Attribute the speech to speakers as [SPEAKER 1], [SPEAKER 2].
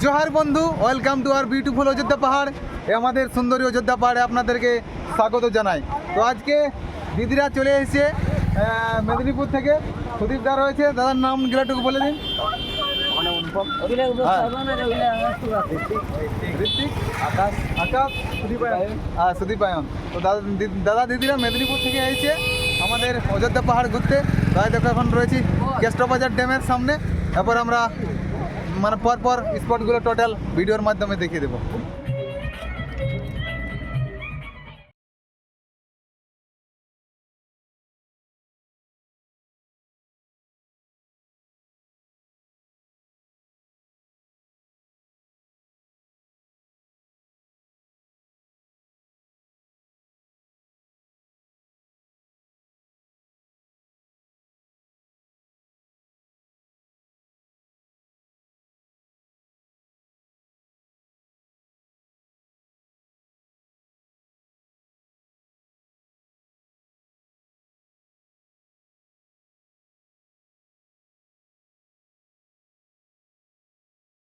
[SPEAKER 1] জোহার বন্ধু, welcome to our beautiful Ayodhya পাহাড়। আমাদের সুন্দরী অযোধ্যা পাহাড়ে আপনাদেরকে স্বাগত জানাই। তো আজকে দিদিরা চলে এসেছে মেদিনীপুর থেকে। সুদীপ দা রয়েছে, দাদার নাম গেলাটুকু বলে দিন। ঋত্বিক, আকাশ, সুদীপায়ন। তো দাদা দিদিরা মেদিনীপুর থেকে এসেছে আমাদের অযোধ্যা পাহাড় ঘুরতে। তাই দেখো এখন রয়েছি কেষ্টবাজার ড্যামের সামনে। এরপর আমরা পর স্পটগুলো টোটাল ভিডিওর মাধ্যমে দেখিয়ে দেবো।